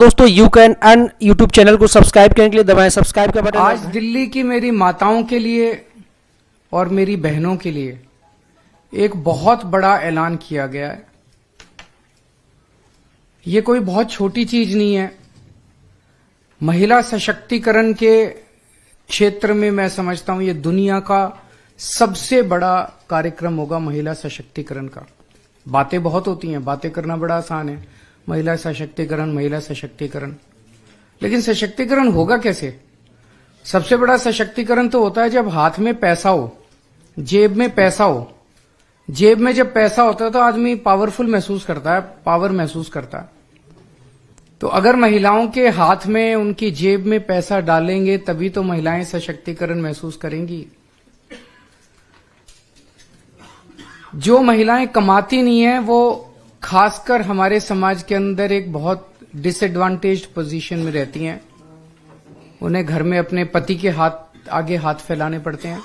दोस्तों you can earn YouTube channel को subscribe करने के लिए दबाएं सब्सक्राइब का बटन। आज दिल्ली की मेरी माताओं के लिए और मेरी बहनों के लिए एक बहुत बड़ा ऐलान किया गया है। ये कोई बहुत छोटी चीज नहीं है। महिला सशक्तिकरण के क्षेत्र में मैं समझता हूं ये दुनिया का सबसे बड़ा कार्यक्रम होगा महिला सशक्तिकरण का। बातें बहुत होती हैं, बातें करना बड़ा आसान है, महिला सशक्तिकरण, लेकिन सशक्तिकरण होगा कैसे? सबसे बड़ा सशक्तिकरण तो होता है जब हाथ में पैसा हो, जेब में पैसा हो। जेब में जब पैसा होता है तो आदमी पावरफुल महसूस करता है, पावर महसूस करता है। तो अगर महिलाओं के हाथ में, उनकी जेब में पैसा डालेंगे तभी तो महिलाएं सशक्तिकरण महसूस करेंगी। जो महिलाएं कमाती नहीं है वो खासकर हमारे समाज के अंदर एक बहुत डिसएडवांटेज्ड पोजीशन में रहती हैं। उन्हें घर में अपने पति के आगे हाथ फैलाने पड़ते हैं,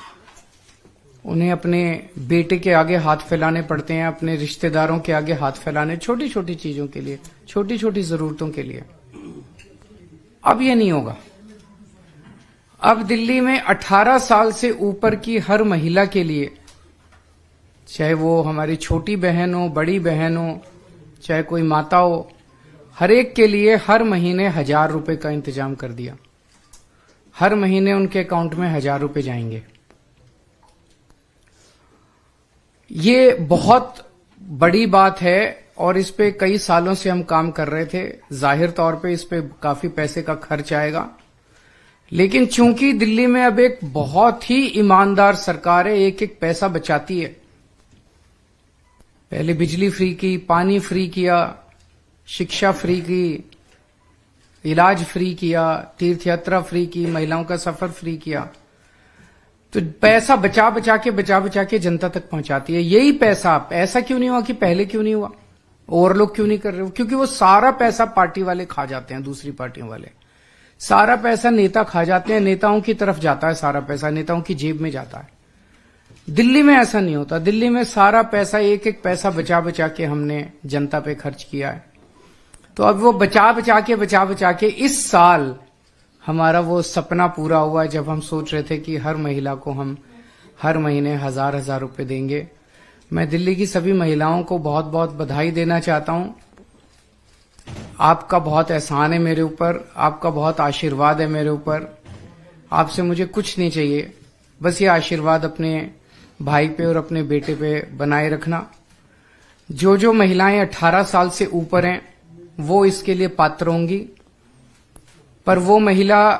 उन्हें अपने बेटे के आगे हाथ फैलाने पड़ते हैं, अपने रिश्तेदारों के आगे हाथ फैलाने, छोटी छोटी चीजों के लिए, छोटी छोटी जरूरतों के लिए। अब ये नहीं होगा। अब दिल्ली में 18 साल से ऊपर की हर महिला के लिए, चाहे वो हमारी छोटी बहन हो, बड़ी बहन हो, चाहे कोई माता हो, हर एक के लिए हर महीने 1000 रुपए का इंतजाम कर दिया। हर महीने उनके अकाउंट में 1000 रुपए जाएंगे। ये बहुत बड़ी बात है और इस पे कई सालों से हम काम कर रहे थे। जाहिर तौर पे इस पे काफी पैसे का खर्च आएगा, लेकिन चूंकि दिल्ली में अब एक बहुत ही ईमानदार सरकार है, एक एक पैसा बचाती है। पहले बिजली फ्री की, पानी फ्री किया, शिक्षा फ्री की, इलाज फ्री किया, तीर्थ यात्रा फ्री की, महिलाओं का सफर फ्री किया। तो पैसा बचा बचा के जनता तक पहुंचाती है। यही पैसा, ऐसा क्यों नहीं हुआ कि पहले क्यों नहीं हुआ, और लोग क्यों नहीं कर रहे हो? क्योंकि वो सारा पैसा पार्टी वाले खा जाते हैं, दूसरी पार्टियों वाले सारा पैसा नेता खा जाते हैं। नेताओं की तरफ जाता है सारा पैसा, नेताओं की जेब में जाता है। दिल्ली में ऐसा नहीं होता। दिल्ली में सारा पैसा, एक एक पैसा बचा के हमने जनता पे खर्च किया है। तो अब वो बचा के इस साल हमारा वो सपना पूरा हुआ है जब हम सोच रहे थे कि हर महिला को हम हर महीने 1000 रुपए देंगे। मैं दिल्ली की सभी महिलाओं को बहुत बहुत बधाई देना चाहता हूं। आपका बहुत एहसान है मेरे ऊपर, आपका बहुत आशीर्वाद है मेरे ऊपर। आपसे मुझे कुछ नहीं चाहिए, बस ये आशीर्वाद अपने भाई पे और अपने बेटे पे बनाए रखना। जो महिलाएं 18 साल से ऊपर हैं वो इसके लिए पात्र होंगी, पर वो महिला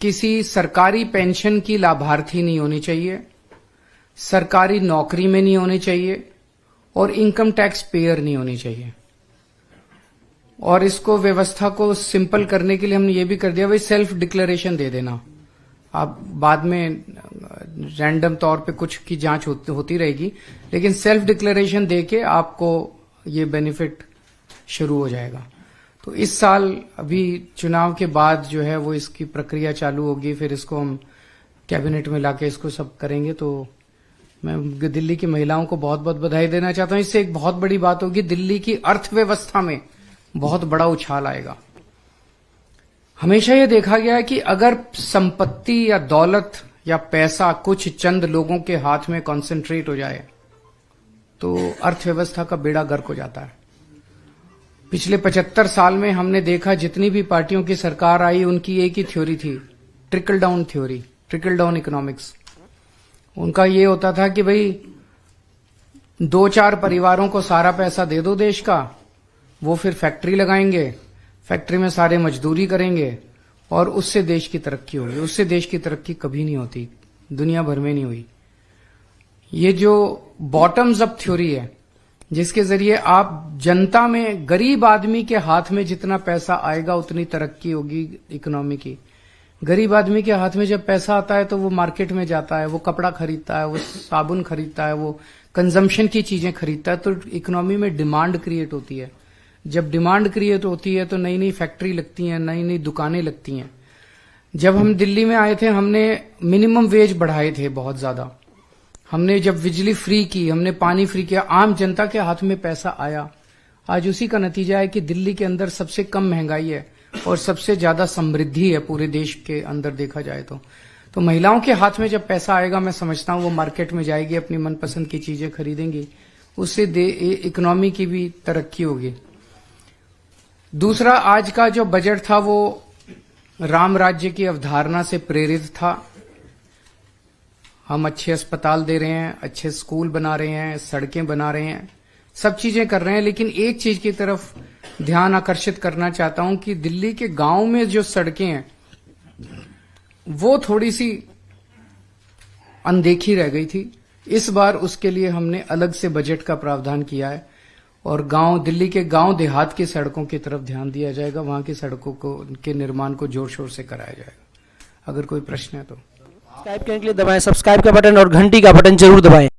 किसी सरकारी पेंशन की लाभार्थी नहीं होनी चाहिए, सरकारी नौकरी में नहीं होनी चाहिए और इनकम टैक्स पेयर नहीं होनी चाहिए। और इसको, व्यवस्था को सिंपल करने के लिए हमने ये भी कर दिया, भाई सेल्फ डिक्लेरेशन दे देना। आप बाद में रैंडम तौर पे कुछ की जांच होती रहेगी, लेकिन सेल्फ डिक्लेरेशन देके आपको ये बेनिफिट शुरू हो जाएगा। तो इस साल अभी चुनाव के बाद जो है वो इसकी प्रक्रिया चालू होगी, फिर इसको हम कैबिनेट में लाके इसको सब करेंगे। तो मैं दिल्ली की महिलाओं को बहुत बहुत बधाई देना चाहता हूं। इससे एक बहुत बड़ी बात होगी, दिल्ली की अर्थव्यवस्था में बहुत बड़ा उछाल आएगा। हमेशा ये देखा गया है कि अगर संपत्ति या दौलत या पैसा कुछ चंद लोगों के हाथ में कॉन्सेंट्रेट हो जाए तो अर्थव्यवस्था का बेड़ा गर्क हो जाता है। पिछले 75 साल में हमने देखा, जितनी भी पार्टियों की सरकार आई उनकी एक ही थ्योरी थी, trickle down theory, trickle down economics. उनका ये होता था कि भाई 2-4 परिवारों को सारा पैसा दे दो देश का, वो फिर फैक्ट्री लगाएंगे, फैक्ट्री में सारे मजदूरी करेंगे और उससे देश की तरक्की होगी। उससे देश की तरक्की कभी नहीं होती, दुनिया भर में नहीं हुई। ये जो बॉटम्स अप थ्योरी है, जिसके जरिए आप जनता में, गरीब आदमी के हाथ में जितना पैसा आएगा उतनी तरक्की होगी इकोनॉमी की। गरीब आदमी के हाथ में जब पैसा आता है तो वो मार्केट में जाता है, वो कपड़ा खरीदता है, वो साबुन खरीदता है, वो कंजम्पशन की चीजें खरीदता है। तो इकोनॉमी में डिमांड क्रिएट होती है। जब डिमांड क्रिएट होती है तो नई नई फैक्ट्री लगती हैं, नई नई दुकानें लगती हैं। जब हम दिल्ली में आए थे, हमने मिनिमम वेज बढ़ाए थे बहुत ज्यादा। हमने जब बिजली फ्री की, हमने पानी फ्री किया, आम जनता के हाथ में पैसा आया। आज उसी का नतीजा है कि दिल्ली के अंदर सबसे कम महंगाई है और सबसे ज्यादा समृद्धि है पूरे देश के अंदर देखा जाए तो महिलाओं के हाथ में जब पैसा आएगा, मैं समझता हूं वो मार्केट में जाएगी, अपनी मनपसंद की चीजें खरीदेंगी, उससे इकोनॉमी की भी तरक्की होगी। दूसरा, आज का जो बजट था वो राम राज्य की अवधारणा से प्रेरित था। हम अच्छे अस्पताल दे रहे हैं, अच्छे स्कूल बना रहे हैं, सड़कें बना रहे हैं, सब चीजें कर रहे हैं, लेकिन एक चीज की तरफ ध्यान आकर्षित करना चाहता हूं कि दिल्ली के गांव में जो सड़कें हैं वो थोड़ी सी अनदेखी रह गई थी। इस बार उसके लिए हमने अलग से बजट का प्रावधान किया है और दिल्ली के गांव देहात की सड़कों की तरफ ध्यान दिया जाएगा, वहां की सड़कों के निर्माण को जोर शोर से कराया जाएगा। अगर कोई प्रश्न है तो सब्सक्राइब करने के लिए दबाएं सब्सक्राइब का बटन और घंटी का बटन जरूर दबाएं।